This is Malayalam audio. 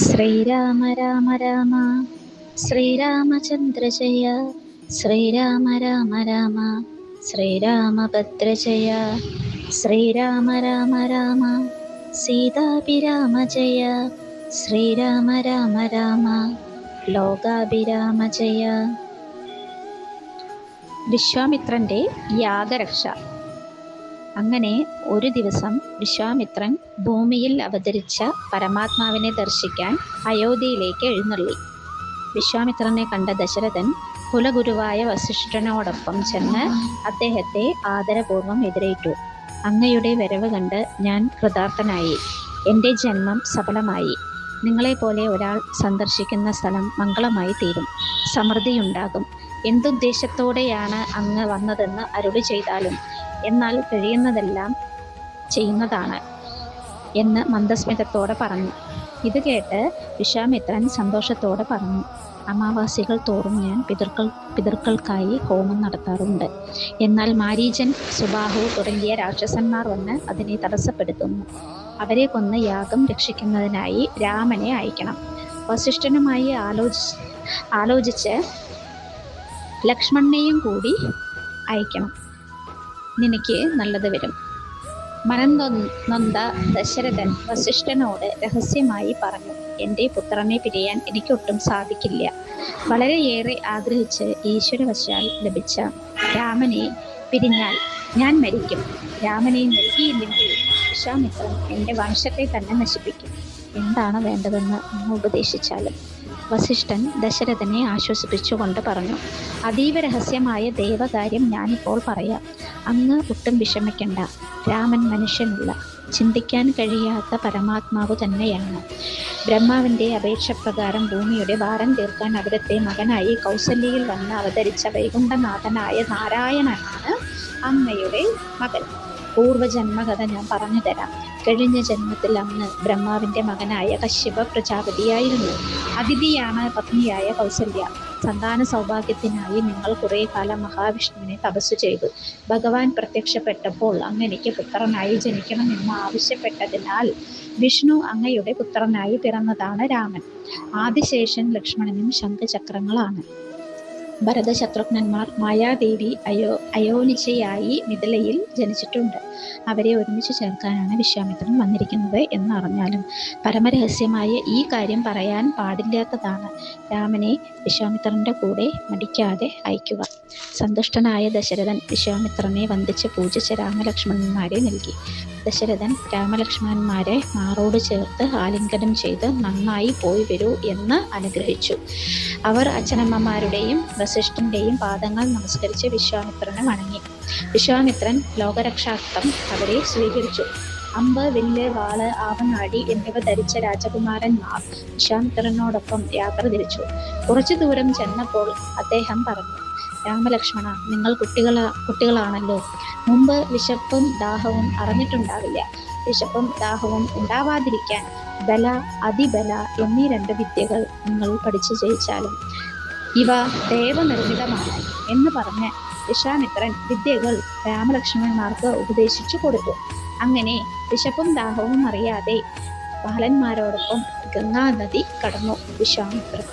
ശ്രീരാമ രാമ രാമ ശ്രീരാമചന്ദ്ര ജയ. ശ്രീരാമ രാമ രാമ ശ്രീരാമഭദ്ര ജയ. ശ്രീരാമ രാമ രാമ സീതാഭിരാമ ജയ. ശ്രീരാമ രാമ രാമ ലോകാഭിരാമ ജയ. വിശ്വാമിത്രന്റെ യാഗരക്ഷ. അങ്ങനെ ഒരു ദിവസം വിശ്വാമിത്രൻ ഭൂമിയിൽ അവതരിച്ച പരമാത്മാവിനെ ദർശിക്കാൻ അയോധ്യയിലേക്ക് എഴുന്നള്ളി. വിശ്വാമിത്രനെ കണ്ട ദശരഥൻ കുലഗുരുവായ വസിഷ്ഠനോടൊപ്പം ചെന്ന് അദ്ദേഹത്തെ ആദരപൂർവ്വം എതിരേറ്റു. അങ്ങയുടെ വരവ് കണ്ട് ഞാൻ കൃതാർത്ഥനായി. എൻ്റെ ജന്മം സഫലമായി. നിങ്ങളെപ്പോലെ ഒരാൾ സന്ദർശിക്കുന്ന സ്ഥലം മംഗളമായി തീരും. സമൃദ്ധിയുണ്ടാകും. എന്തുദ്ദേശത്തോടെയാണ് അങ്ങ് വന്നതെന്ന് അരുളി ചെയ്താലും എന്നാൽ കഴിയുന്നതെല്ലാം ചെയ്യുന്നതാണ് എന്ന് മന്ദസ്മിതത്തോടെ പറഞ്ഞു. ഇത് കേട്ട് വിശ്വാമിത്രൻ സന്തോഷത്തോടെ പറഞ്ഞു, അമാവാസികൾ തോറും ഞാൻ പിതൃക്കൾക്കായി ഹോമം നടത്താറുണ്ട്. എന്നാൽ മാരീചൻ, സുബാഹു തുടങ്ങിയ രാക്ഷസന്മാർ വന്ന് അതിനെ തടസ്സപ്പെടുത്തുന്നു. അവരെ കൊന്ന് യാഗം രക്ഷിക്കുന്നതിനായി രാമനെ അയക്കണം. വസിഷ്ഠനുമായി ആലോചിച്ച് ലക്ഷ്മണനെയും കൂടി അയക്കണം. നിനക്ക് നല്ലത് വരും. മനം നൊന്ത ദശരഥൻ വസിഷ്ഠനോട് രഹസ്യമായി പറഞ്ഞു, എൻ്റെ പുത്രനെ പിരിയാൻ എനിക്കൊട്ടും സാധിക്കില്ല. വളരെയേറെ ആഗ്രഹിച്ച് ഈശ്വരവശാൽ ലഭിച്ച രാമനെ പിരിഞ്ഞാൽ ഞാൻ മരിക്കും. രാമനെ നൽകിയില്ലെങ്കിൽ വിശ്വാമിത്രൻ എൻ്റെ വംശത്തെ തന്നെ നശിപ്പിക്കും. എന്താണ് വേണ്ടതെന്ന് അങ്ങ് ഉപദേശിച്ചാലും. വസിഷ്ഠൻ ദശരഥനെ ആശ്വസിപ്പിച്ചുകൊണ്ട് പറഞ്ഞു, അതീവ രഹസ്യമായ ദേവകാര്യം ഞാനിപ്പോൾ പറയാം. അങ്ങ് ഒട്ടും വിഷമിക്കണ്ട. രാമൻ മനുഷ്യനല്ല, ചിന്തിക്കാൻ കഴിയാത്ത പരമാത്മാവ് തന്നെയാണ്. ബ്രഹ്മാവിൻ്റെ അപേക്ഷപ്രകാരം ഭൂമിയുടെ ഭാരം തീർക്കാൻ അവിടുത്തെ മകനായി കൗസല്യയിൽ വന്ന് അവതരിച്ച വൈകുണ്ഠനാഥനായ നാരായണനാണ് അങ്ങയുടെ മകൻ. പൂർവ്വജന്മകഥ ഞാൻ പറഞ്ഞു തരാം. കഴിഞ്ഞ ജന്മത്തിൽ അങ്ങ് ബ്രഹ്മാവിൻ്റെ മകനായ കശ്യപ പ്രജാപതിയായിരുന്നു. അതിഥിയാണ് പത്നിയായ കൗസല്യ. സന്താന സൗഭാഗ്യത്തിനായി നിങ്ങൾ കുറേ കാലം മഹാവിഷ്ണുവിനെ തപസ്സു ചെയ്തു. ഭഗവാൻ പ്രത്യക്ഷപ്പെട്ടപ്പോൾ അങ്ങനെക്ക് പുത്രനായി ജനിക്കണമെന്ന് ആവശ്യപ്പെട്ടതിനാൽ വിഷ്ണു അങ്ങയുടെ പുത്രനായി പിറന്നതാണ് രാമൻ. ആദിശേഷൻ ലക്ഷ്മണനും ശംഖചക്രങ്ങളാണ്. ഭരതശത്രുഘ്നന്മാർ മായാദേവി അയോനിജയായി മിഥിലയിൽ ജനിച്ചിട്ടുണ്ട്. അവരെ ഒരുമിച്ച് ചേർക്കാനാണ് വിശ്വാമിത്രൻ വന്നിരിക്കുന്നത് എന്നറിഞ്ഞാലും പരമരഹസ്യമായ ഈ കാര്യം പറയാൻ പാടില്ലാത്തതാണ്. രാമനെ വിശ്വാമിത്രൻ്റെ കൂടെ മടിക്കാതെ അയക്കുക. സന്തുഷ്ടനായ ദശരഥൻ വിശ്വാമിത്രനെ വന്ദിച്ച് പൂജിച്ച് രാമലക്ഷ്മണന്മാരെ നൽകി. ദശരഥൻ രാമലക്ഷ്മണന്മാരെ മാറോട് ചേർത്ത് ആലിംഗനം ചെയ്ത് നന്നായി പോയി വരൂ എന്ന് അനുഗ്രഹിച്ചു. അവർ അച്ഛനമ്മമാരുടെയും വസിഷ്ഠന്റെയും പാദങ്ങൾ നമസ്കരിച്ച് വിശ്വാമിത്രനെ വണങ്ങി. വിശ്വാമിത്രൻ ലോകരക്ഷാർത്ഥം അവരെ സ്വീകരിച്ചു. അമ്പ്, വില്ല്, വാള്, ആവനാഴി എന്നിവ ധരിച്ച രാജകുമാരന്മാർ വിശ്വാമിത്രനോടൊപ്പം യാത്ര തിരിച്ചു. കുറച്ചു ദൂരം ചെന്നപ്പോൾ അദ്ദേഹം പറഞ്ഞു, രാമലക്ഷ്മണ, നിങ്ങൾ കുട്ടികളാണല്ലോ. മുമ്പ് വിശപ്പും ദാഹവും അറിഞ്ഞിട്ടുണ്ടാവില്ല. വിശപ്പും ദാഹവും ഉണ്ടാവാതിരിക്കാൻ ബല, അതിബല എന്നീ 2 വിദ്യകൾ നിങ്ങൾ പഠിച്ചു ജയിച്ചാലും ഇവ ദേവനിർമ്മിതമാണ് എന്ന് പറഞ്ഞ് വിശ്വാമിത്രൻ വിദ്യകൾ രാമലക്ഷ്മണന്മാർക്ക് ഉപദേശിച്ചു കൊടുത്തു. അങ്ങനെ വിശപ്പും ദാഹവും അറിയാതെ ബാലന്മാരോടൊപ്പം ഗംഗാനദി കടന്നു വിശ്വാമിത്രൻ.